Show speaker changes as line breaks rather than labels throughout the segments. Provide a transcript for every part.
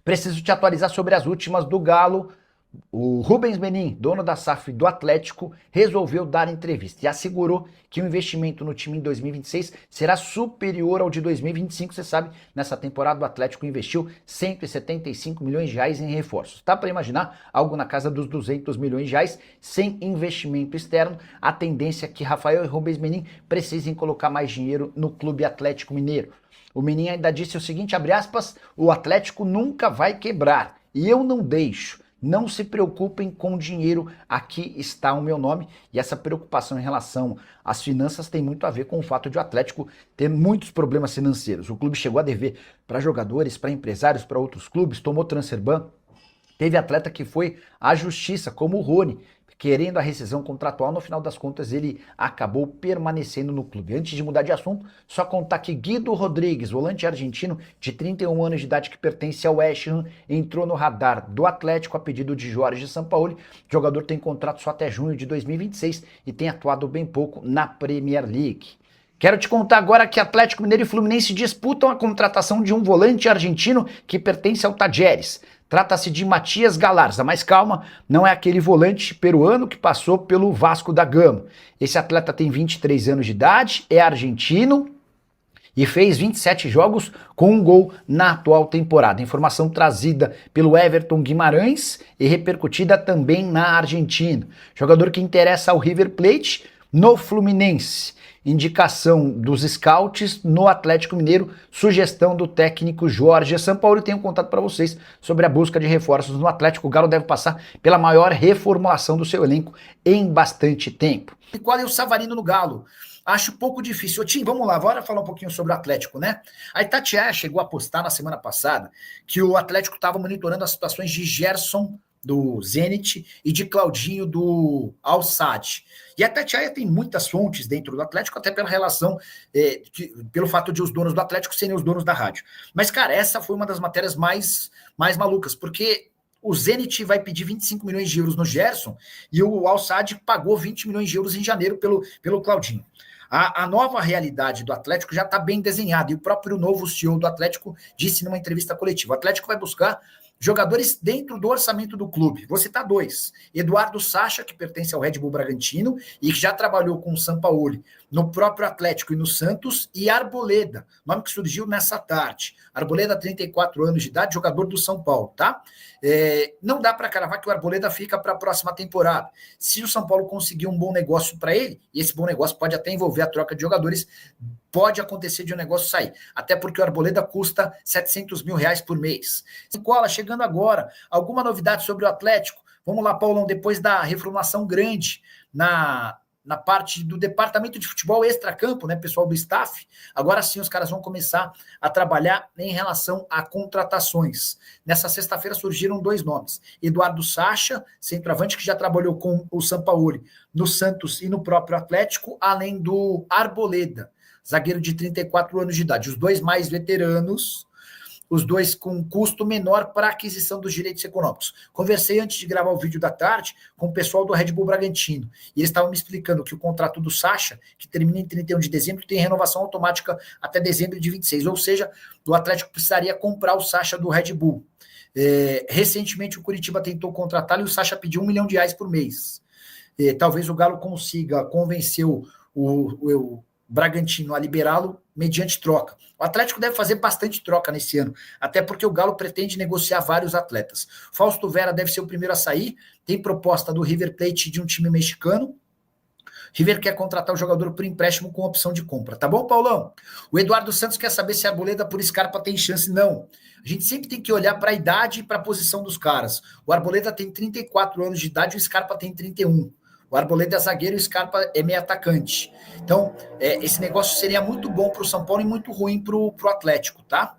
Preciso te atualizar sobre as últimas do Galo. O Rubens Menin, dono da SAF do Atlético, resolveu dar entrevista e assegurou que o investimento no time em 2026 será superior ao de 2025. Você sabe, nessa temporada o Atlético investiu 175 milhões de reais em reforços. Dá para imaginar algo na casa dos 200 milhões de reais sem investimento externo. A tendência é que Rafael e Rubens Menin precisem colocar mais dinheiro no Clube Atlético Mineiro. O Menin ainda disse o seguinte, abre aspas, o Atlético nunca vai quebrar e eu não deixo. Não se preocupem com dinheiro, aqui está o meu nome. E essa preocupação em relação às finanças tem muito a ver com o fato de o Atlético ter muitos problemas financeiros. O clube chegou a dever para jogadores, para empresários, para outros clubes, tomou transfer ban. Teve atleta que foi à justiça, como o Rony, querendo a rescisão contratual. No final das contas, ele acabou permanecendo no clube. Antes de mudar de assunto, só contar que Guido Rodrigues, volante argentino de 31 anos de idade que pertence ao West Ham, entrou no radar do Atlético a pedido de Jorge Sampaoli. O jogador tem contrato só até junho de 2026 e tem atuado bem pouco na Premier League. Quero te contar agora que Atlético Mineiro e Fluminense disputam a contratação de um volante argentino que pertence ao Tajeres. Trata-se de Matias Galarza, mas calma, não é aquele volante peruano que passou pelo Vasco da Gama. Esse atleta tem 23 anos de idade, é argentino e fez 27 jogos com um gol na atual temporada. Informação trazida pelo Everton Guimarães e repercutida também na Argentina. Jogador que interessa ao River Plate no Fluminense. Indicação dos scouts no Atlético Mineiro, sugestão do técnico Jorge Sampaoli. Tenho um contato para vocês sobre a busca de reforços no Atlético. O Galo deve passar pela maior reformulação do seu elenco em bastante tempo. E qual é o Savarino no Galo? Acho pouco difícil. Ô, Tim, vamos lá, bora falar um pouquinho sobre o Atlético, né? A Itatiaia chegou a postar na semana passada que o Atlético estava monitorando as situações de Gerson do Zenit e de Claudinho do Al-Sadd. E a Itatiaia tem muitas fontes dentro do Atlético, até pela relação, pelo fato de os donos do Atlético serem os donos da rádio. Mas, cara, essa foi uma das matérias mais malucas, porque o Zenit vai pedir 25 milhões de euros no Gerson e o Al-Sadd pagou 20 milhões de euros em janeiro pelo Claudinho. A nova realidade do Atlético já está bem desenhada e o próprio novo CEO do Atlético disse numa entrevista coletiva, o Atlético vai buscar jogadores dentro do orçamento do clube. Vou citar dois. Eduardo Sacha, que pertence ao Red Bull Bragantino e que já trabalhou com o Sampaoli no próprio Atlético e no Santos, e Arboleda, nome que surgiu nessa tarde. Arboleda, 34 anos de idade, jogador do São Paulo, tá? Não dá para cravar que o Arboleda fica para a próxima temporada. Se o São Paulo conseguir um bom negócio para ele, e esse bom negócio pode até envolver a troca de jogadores, pode acontecer de um negócio sair. Até porque o Arboleda custa 700 mil reais por mês. Cola, chegando agora, alguma novidade sobre o Atlético? Vamos lá, Paulão, depois da reformulação grande na parte do departamento de futebol extracampo, né, pessoal do staff, agora sim os caras vão começar a trabalhar em relação a contratações. Nessa sexta-feira surgiram dois nomes, Eduardo Sacha, centroavante que já trabalhou com o Sampaoli no Santos e no próprio Atlético, além do Arboleda, zagueiro de 34 anos de idade, os dois mais veteranos, os dois com custo menor para aquisição dos direitos econômicos. Conversei antes de gravar o vídeo da tarde com o pessoal do Red Bull Bragantino, e eles estavam me explicando que o contrato do Sacha, que termina em 31 de dezembro, tem renovação automática até dezembro de 26, ou seja, o Atlético precisaria comprar o Sacha do Red Bull. Recentemente o Curitiba tentou contratá-lo e o Sacha pediu R$1 milhão por mês. Talvez o Galo consiga convencer o Bragantino a liberá-lo mediante troca. O Atlético deve fazer bastante troca nesse ano, até porque o Galo pretende negociar vários atletas. Fausto Vera deve ser o primeiro a sair, tem proposta do River Plate de um time mexicano. River quer contratar o jogador por empréstimo com opção de compra. Tá bom, Paulão? O Eduardo Santos quer saber se a Arboleda por Scarpa tem chance. Não. A gente sempre tem que olhar para a idade e para a posição dos caras. O Arboleda tem 34 anos de idade e o Scarpa tem 31. O Arboleda é zagueiro e o Scarpa é meio atacante. Então, esse negócio seria muito bom para o São Paulo e muito ruim para o Atlético, tá?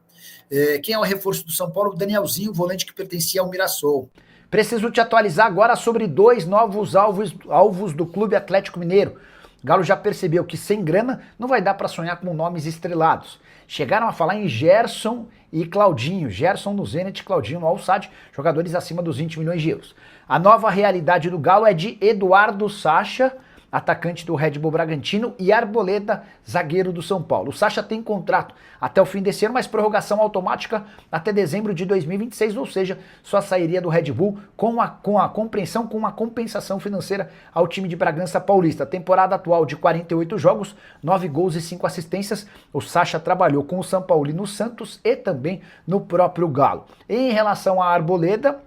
Quem é o reforço do São Paulo? O Danielzinho, volante que pertencia ao Mirassol. Preciso te atualizar agora sobre dois novos alvos do Clube Atlético Mineiro. O Galo já percebeu que sem grana não vai dar para sonhar com nomes estrelados. Chegaram a falar em Gerson e Claudinho. Gerson no Zenit, Claudinho no Al-Sadd, jogadores acima dos 20 milhões de euros. A nova realidade do Galo é de Eduardo Sacha, atacante do Red Bull Bragantino, e Arboleda, zagueiro do São Paulo. O Sacha tem contrato até o fim desse ano, mas prorrogação automática até dezembro de 2026, ou seja, só sairia do Red Bull com uma compensação financeira ao time de Bragança Paulista. Temporada atual de 48 jogos, 9 gols e 5 assistências. O Sacha trabalhou com o São Paulo e no Santos e também no próprio Galo. Em relação a Arboleda,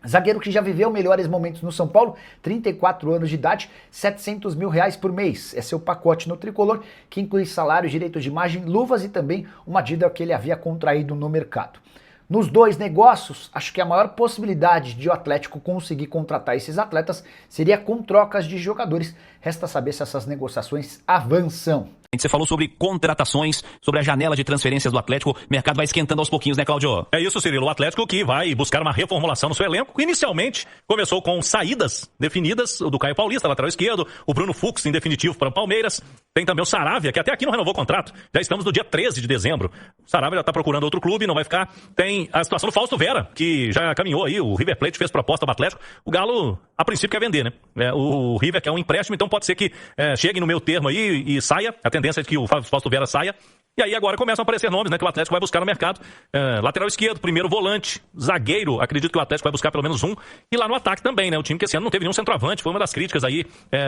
zagueiro que já viveu melhores momentos no São Paulo, 34 anos de idade, R$700 mil por mês. É seu pacote no tricolor, que inclui salário, direitos de imagem, luvas e também uma dívida que ele havia contraído no mercado. Nos dois negócios, acho que a maior possibilidade de o Atlético conseguir contratar esses atletas seria com trocas de jogadores. Resta saber se essas negociações avançam.
Você falou sobre contratações, sobre a janela de transferências do Atlético. O mercado vai esquentando aos pouquinhos, né, Cláudio?
É isso, Cirilo. O Atlético que vai buscar uma reformulação no seu elenco. Inicialmente, começou com saídas definidas, o do Caio Paulista, lateral esquerdo, o Bruno Fux, em definitivo, para o Palmeiras. Tem também o Saravia, que até aqui não renovou o contrato. Já estamos no dia 13 de dezembro. O Saravia já está procurando outro clube, não vai ficar. Tem a situação do Fausto Vera, que já caminhou aí. O River Plate fez proposta ao Atlético. O Galo, a princípio, quer vender, né? O River quer um empréstimo, então pode ser que chegue no meio termo aí e saia. A tendência é que o Fausto Vera saia. E aí agora começam a aparecer nomes, né, que o Atlético vai buscar no mercado. Lateral esquerdo, primeiro volante, zagueiro, acredito que o Atlético vai buscar pelo menos um. E lá no ataque também, né, o time que esse ano não teve nenhum centroavante, foi uma das críticas aí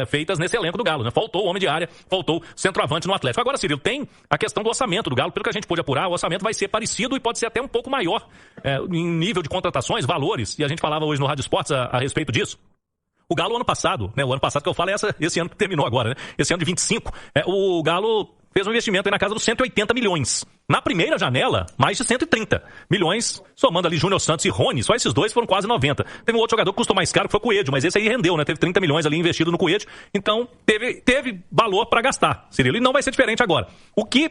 feitas nesse elenco do Galo, né. Faltou homem de área, faltou centroavante no Atlético. Agora, Cirilo, tem a questão do orçamento do Galo. Pelo que a gente pôde apurar, o orçamento vai ser parecido e pode ser até um pouco maior em nível de contratações, valores. E a gente falava hoje no Rádio Esportes a respeito disso. O Galo, ano passado, né, o ano passado que eu falo é esse ano que terminou agora, né, esse ano de 25, o Galo fez um investimento aí na casa dos 180 milhões. Na primeira janela, mais de 130 milhões, somando ali Júnior Santos e Rony, só esses dois foram quase 90. Teve um outro jogador que custou mais caro, que foi o Coelho, mas esse aí rendeu, né? Teve 30 milhões ali investido no Coelho, então teve valor para gastar, Cirilo, e não vai ser diferente agora. O que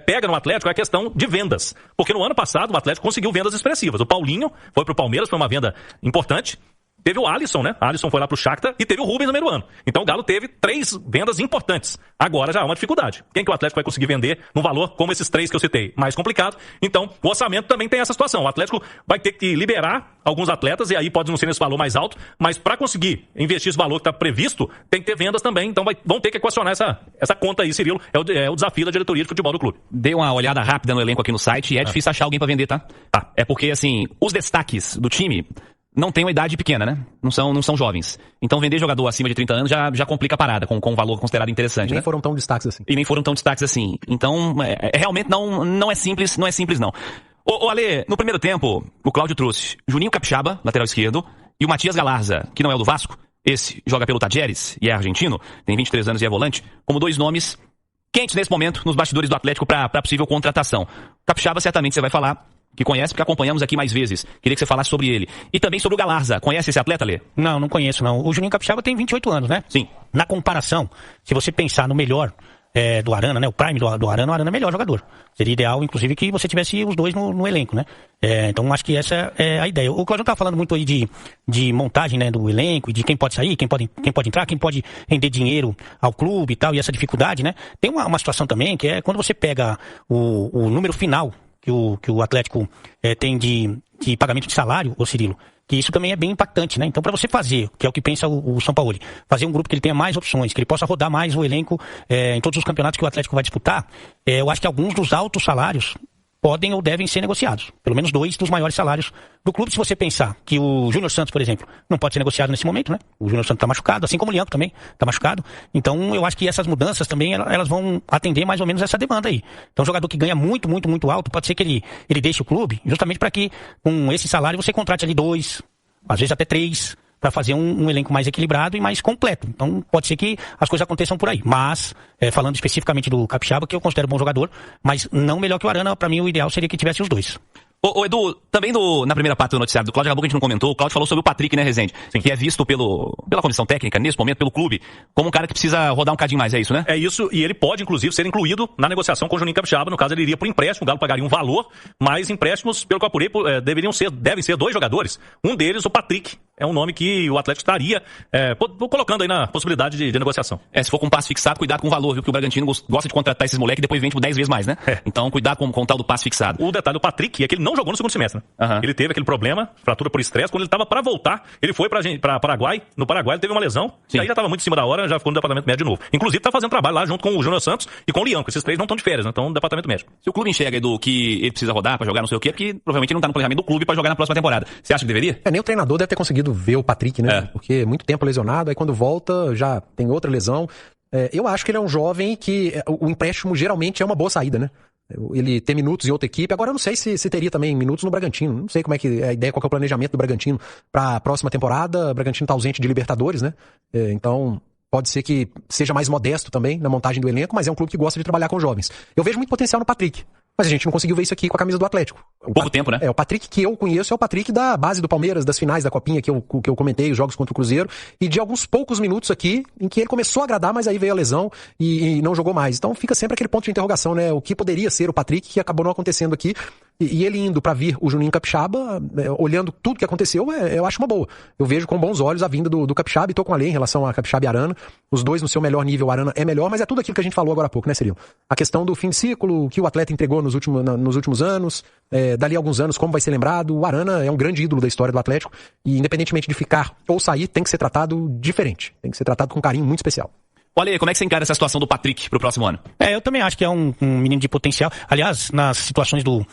pega no Atlético é a questão de vendas, porque no ano passado o Atlético conseguiu vendas expressivas. O Paulinho foi pro Palmeiras, foi uma venda importante. Teve o Alisson, né? Alisson foi lá pro Shakhtar e teve o Rubens no meio do ano. Então o Galo teve 3 vendas importantes. Agora já há uma dificuldade. Quem que o Atlético vai conseguir vender num valor como esses 3 que eu citei? Mais complicado. Então o orçamento também tem essa situação. O Atlético vai ter que liberar alguns atletas e aí pode não ser esse valor mais alto, mas para conseguir investir esse valor que está previsto, tem que ter vendas também. Então vão ter que equacionar essa conta aí, Cirilo. É o desafio da diretoria de futebol do clube.
Dei uma olhada rápida no elenco aqui no site e é difícil achar alguém para vender, tá? É porque, assim, os destaques do time não tem uma idade pequena, né? Não são jovens. Então vender jogador acima de 30 anos já complica a parada, com um valor considerado interessante,
nem
né?
foram tão destaques assim.
E nem foram tão destaques assim. Então, realmente não é simples, não. Ô Ale, no primeiro tempo, o Cláudio trouxe Juninho Capixaba, lateral esquerdo, e o Matias Galarza, que não é o do Vasco, esse joga pelo Tajeres e é argentino, tem 23 anos e é volante, como 2 nomes quentes nesse momento nos bastidores do Atlético para possível contratação. Capixaba certamente você vai falar que conhece, porque acompanhamos aqui mais vezes. Queria que você falasse sobre ele. E também sobre o Galarza. Conhece esse atleta, Lê?
Não conheço, não. O Juninho Capixaba tem 28 anos, né?
Sim.
Na comparação, se você pensar no melhor do Arana, né? O prime do Arana, o Arana é melhor jogador. Seria ideal, inclusive, que você tivesse os dois no elenco, né? Então, acho que essa é a ideia. O Cláudio tá falando muito aí de montagem, né, do elenco, e de quem pode sair, quem pode entrar, quem pode render dinheiro ao clube e tal, e essa dificuldade, né? Tem uma situação também, que é quando você pega o número final que o Atlético tem de pagamento de salário, ô Cirilo, que isso também é bem impactante, né? Então, para você fazer, que é o que pensa o Sampaoli, fazer um grupo que ele tenha mais opções, que ele possa rodar mais o elenco em todos os campeonatos que o Atlético vai disputar, eu acho que alguns dos altos salários podem ou devem ser negociados. Pelo menos 2 dos maiores salários do clube. Se você pensar que o Júnior Santos, por exemplo, não pode ser negociado nesse momento, né? O Júnior Santos está machucado, assim como o Lianco também está machucado. Então, eu acho que essas mudanças também, elas vão atender mais ou menos essa demanda aí. Então, um jogador que ganha muito, muito, muito alto, pode ser que ele deixe o clube, justamente para que, com esse salário, você contrate ali 2, às vezes até 3, para fazer um elenco mais equilibrado e mais completo. Então, pode ser que as coisas aconteçam por aí. Mas, falando especificamente do Capixaba, que eu considero bom jogador, mas não melhor que o Arana, para mim o ideal seria que tivesse os 2.
Ô Edu, também na primeira parte do noticiário do Cláudio, acabou que a gente não comentou, o Cláudio falou sobre o Patrick, né, Rezende? Sim. Que é visto pela comissão técnica, nesse momento, pelo clube, como um cara que precisa rodar um cadinho mais, é isso, né?
É isso, e ele pode, inclusive, ser incluído na negociação com o Juninho Capixaba. No caso, ele iria por empréstimo, o Galo pagaria um valor, mas empréstimos, pelo que eu apurei, devem ser 2 jogadores. Um deles, o Patrick, é um nome que o Atlético estaria colocando aí na possibilidade de negociação.
Se for com passe fixado, cuidado com o valor, viu? Porque o Bragantino gosta de contratar esses moleques e depois vende por 10 vezes mais, né? Então, cuidado com o tal do passe fixado.
O detalhe do Patrick é que ele não jogou no segundo semestre, né? Ele teve aquele problema, fratura por estresse, quando ele estava para voltar, ele foi para Paraguai, no Paraguai ele teve uma lesão, e aí já estava muito em cima da hora, já ficou no departamento médico de novo. Inclusive tá fazendo trabalho lá junto com o Júnior Santos e com o Leão, que esses três não estão de férias, né? Estão no departamento médico.
Se o clube enxerga, Edu, que ele precisa rodar pra jogar não sei o quê, é porque provavelmente não tá no planejamento do clube pra jogar na próxima temporada. Você acha que deveria?
Nem o treinador deve ter conseguido ver o Patrick, né? Porque muito tempo lesionado, aí quando volta já tem outra lesão. Eu acho que ele é um jovem que o empréstimo geralmente é uma boa saída, né? Ele ter minutos em outra equipe. Agora eu não sei se teria também minutos no Bragantino. Não sei como é que é a ideia, qual que é o planejamento do Bragantino pra próxima temporada. O Bragantino tá ausente de Libertadores, né? Então pode ser que seja mais modesto também na montagem do elenco, mas é um clube que gosta de trabalhar com jovens. Eu vejo muito potencial no Patrick. Mas a gente não conseguiu ver isso aqui com a camisa do Atlético.
Pouco tempo, né?
O Patrick que eu conheço é o Patrick da base do Palmeiras, das finais da Copinha que eu comentei, os jogos contra o Cruzeiro, e de alguns poucos minutos aqui em que ele começou a agradar, mas aí veio a lesão e não jogou mais. Então fica sempre aquele ponto de interrogação, né? O que poderia ser o Patrick, que acabou não acontecendo aqui. E ele indo pra vir o Juninho Capixaba, olhando tudo que aconteceu, eu acho uma boa. Eu vejo com bons olhos a vinda do Capixaba e tô com a lei em relação a Capixaba e Arana. Os dois no seu melhor nível, o Arana é melhor, mas é tudo aquilo que a gente falou agora há pouco, né, Cirilo? A questão do fim de ciclo, que o atleta entregou nos últimos anos, dali a alguns anos, como vai ser lembrado. O Arana é um grande ídolo da história do Atlético e independentemente de ficar ou sair, tem que ser tratado diferente. Tem que ser tratado com um carinho muito especial.
Olha aí, como é que você encara essa situação do Patrick pro próximo ano?
Eu também acho que é um menino de potencial. Aliás, nas situações do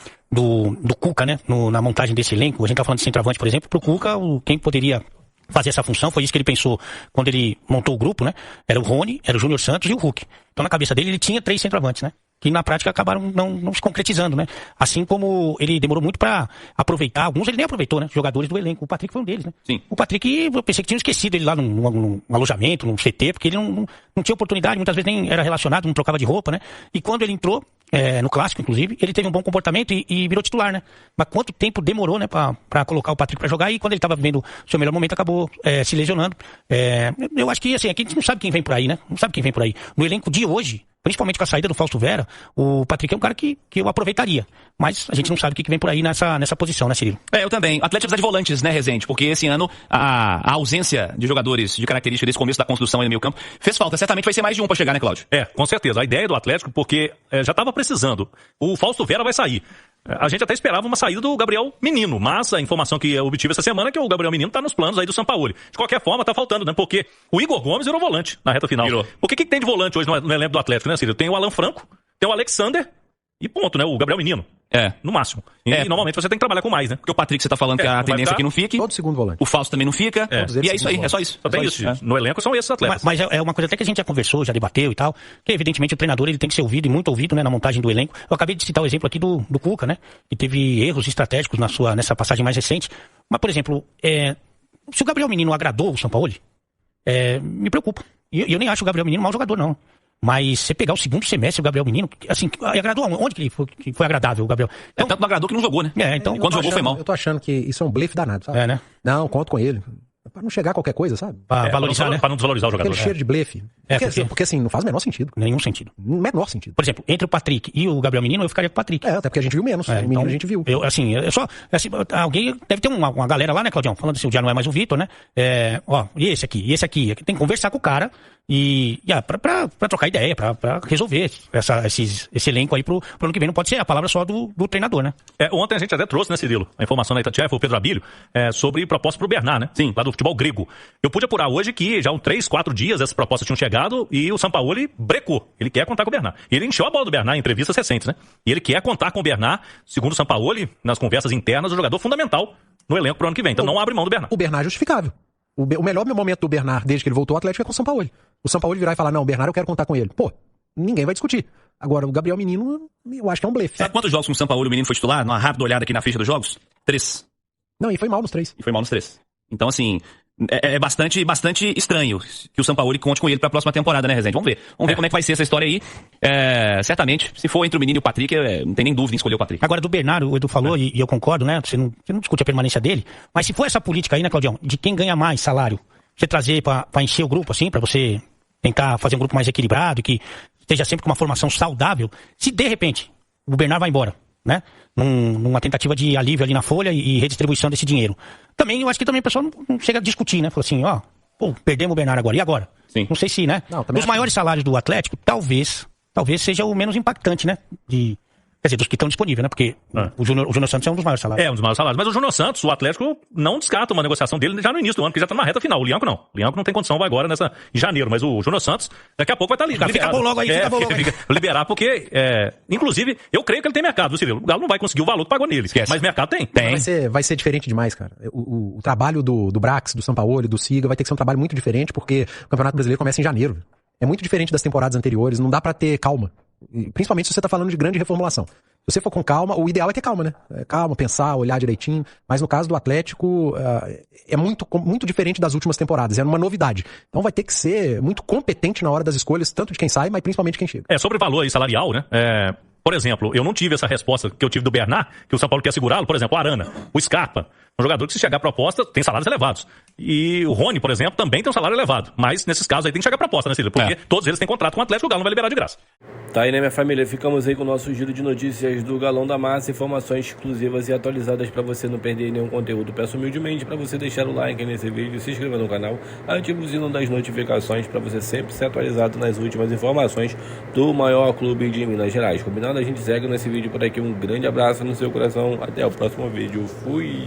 Cuca, né? Na montagem desse elenco, a gente tá falando de centroavante, por exemplo, pro Cuca, quem poderia fazer essa função, foi isso que ele pensou quando ele montou o grupo, né? Era o Rony, era o Júnior Santos e o Hulk. Então na cabeça dele ele tinha 3 centroavantes, né? Que na prática acabaram não se concretizando, né? Assim como ele demorou muito pra aproveitar, alguns ele nem aproveitou, né? Jogadores do elenco. O Patrick foi um deles, né?
Sim.
O Patrick, eu pensei que tinham esquecido ele lá num alojamento, num CT, porque ele não tinha oportunidade, muitas vezes nem era relacionado, não trocava de roupa, né? E quando ele entrou, no Clássico, inclusive, ele teve um bom comportamento e virou titular, né? Mas quanto tempo demorou, né, pra colocar o Patrick pra jogar, e quando ele tava vivendo o seu melhor momento, acabou se lesionando. Eu acho que, assim, aqui a gente não sabe quem vem por aí, né? Não sabe quem vem por aí. No elenco de hoje, principalmente com a saída do Fausto Vera, o Patrick é um cara que eu aproveitaria. Mas a gente não sabe o que vem por aí nessa posição, né, Cirilo?
Eu também. O Atlético precisa de volantes, né, Rezende? Porque esse ano a ausência de jogadores de característica desse começo da construção aí no meio campo fez falta. Certamente vai ser mais de um pra chegar, né, Cláudio?
Com certeza. A ideia do Atlético, porque já estava precisando. O Fausto Vera vai sair. A gente até esperava uma saída do Gabriel Menino, mas a informação que eu obtive essa semana é que o Gabriel Menino tá nos planos aí do Sampaoli. De qualquer forma, tá faltando, né? Porque o Igor Gomes virou volante na reta final.
Virou.
Por que tem de volante hoje no elenco do Atlético, né, Cílio? Tem o Alan Franco, tem o Alexander e ponto, né? O Gabriel Menino. No máximo. E normalmente você tem que trabalhar com mais, né?
Porque o Patrick, você tá falando que a tendência é que não fique.
Todo segundo volante.
O Fausto também não fica. E é isso aí, é só isso.
Só tem isso. No elenco são esses atletas.
Mas é uma coisa até que a gente já conversou, já debateu e tal, que evidentemente o treinador ele tem que ser ouvido e muito ouvido, né, na montagem do elenco. Eu acabei de citar o exemplo aqui do Cuca, né, que teve erros estratégicos nessa passagem mais recente. Mas, por exemplo, se o Gabriel Menino agradou o Sampaoli, me preocupa. E eu nem acho o Gabriel Menino um mau jogador, não. Mas você pegar o segundo semestre, o Gabriel Menino, assim, agradou onde que foi agradável o Gabriel?
Então, tanto não agradou que não jogou, né?
Então,
quando jogou foi mal.
Eu tô achando que isso é um blefe danado, sabe?
né?
Não, conto com ele. Pra não chegar a qualquer coisa, sabe?
Pra valorizar, né?
Pra não desvalorizar o jogador.
Aquele cheiro de blefe. Porque assim, não faz o menor sentido.
Nenhum sentido.
Menor sentido.
Por exemplo, entre o Patrick e o Gabriel Menino, eu ficaria com o Patrick.
Até porque a gente viu menos. O menino a gente viu. Alguém deve ter uma galera lá, né, Claudião? Falando assim, já não é mais o Vitor, né? E esse aqui. Tem que conversar com o cara pra trocar ideia, pra resolver esse elenco aí pro ano que vem. Não pode ser a palavra só do treinador, né?
Ontem a gente até trouxe, né, Cirilo, a informação da Itatiaia, foi o Pedro Abílio, sobre proposta pro Bernard, né? Sim. Lá do futebol grego. Eu pude apurar hoje que já há 3, 4 dias essas propostas tinham chegado e o Sampaoli brecou. Ele quer contar com o Bernard. E ele encheu a bola do Bernard em entrevistas recentes, né? E ele quer contar com o Bernard, segundo o Sampaoli, nas conversas internas, o jogador fundamental no elenco pro ano que vem. Então não abre mão do Bernard.
O Bernard é justificável. O melhor momento do Bernard, desde que ele voltou ao Atlético, é com o Sampaoli. O Sampaoli virar e falar, não, o Bernard eu quero contar com ele. Pô, ninguém vai discutir. Agora, o Gabriel Menino, eu acho que é um blefe.
Sabe quantos jogos com o Sampaoli o Menino foi titular? Uma rápida olhada aqui na ficha dos jogos? 3.
Não, e foi mal nos 3.
Então, assim, é bastante estranho que o Sampaoli conte com ele pra próxima temporada, né, Rezende? Vamos ver como é que vai ser essa história aí. Certamente, se for entre o Menino e o Patrick, não tem nem dúvida em escolher o Patrick.
Agora, do Bernard, o Edu falou, e eu concordo, né? Você não discute a permanência dele, mas se for essa política aí, né, Claudião, de quem ganha mais salário, você trazer pra encher o grupo, assim, pra você tentar fazer um grupo mais equilibrado, que esteja sempre com uma formação saudável, se de repente o Bernard vai embora, né? Numa tentativa de alívio ali na folha e redistribuição desse dinheiro. Também, eu acho que também o pessoal não chega a discutir, né? Falou assim, ó, pô, perdemos o Bernardo agora, e agora?
Sim.
Não sei se, né?
Não, também
Os
acho
maiores salários do Atlético, talvez seja o menos impactante, né? Quer dizer, dos que estão disponíveis, né? Porque o Júnior Santos é um dos maiores salários.
É um dos maiores salários. Mas o Júnior Santos, o Atlético, não descarta uma negociação dele já no início do ano, porque já tá numa reta final. O Lianco não. O Lianco não tem condição, vai agora em janeiro. Mas o Júnior Santos, daqui a pouco vai estar liberado.
Fica bom logo aí, fica bom logo aí.
Liberar, porque, inclusive, eu creio que ele tem mercado, viu, Cirilo? O Galo não vai conseguir o valor que pagou nele.
Esquece.
Mas mercado tem.
Vai ser diferente demais, cara. O trabalho do Brax, do Sampaoli, do Siga vai ter que ser um trabalho muito diferente, porque o Campeonato Brasileiro começa em janeiro. É muito diferente das temporadas anteriores, não dá pra ter calma. Principalmente se você tá falando de grande reformulação. Se você for com calma, o ideal é ter calma, né? Calma, pensar, olhar direitinho. Mas no caso do Atlético, é muito diferente das últimas temporadas. É uma novidade. Então vai ter que ser muito competente na hora das escolhas, tanto de quem sai, mas principalmente de quem chega.
Sobre valor aí salarial, né? Por exemplo, eu não tive essa resposta que eu tive do Bernard, que o São Paulo quer segurá-lo. Por exemplo, o Arana, o Scarpa. Um jogador que, se chegar a proposta, tem salários elevados. E o Rony, por exemplo, também tem um salário elevado. Mas, nesses casos aí, tem que chegar a proposta, né, Cílio? Porque todos eles têm contrato com o Atlético, o Galo não vai liberar de graça.
Tá aí, né, minha família? Ficamos aí com o nosso giro de notícias do Galão da Massa, informações exclusivas e atualizadas para você não perder nenhum conteúdo. Peço humildemente para você deixar o like nesse vídeo, se inscrever no canal, ative o sino das notificações para você sempre ser atualizado nas últimas informações do maior clube de Minas Gerais. Combinado? A gente segue nesse vídeo por aqui. Um grande abraço no seu coração. Até o próximo vídeo. Fui!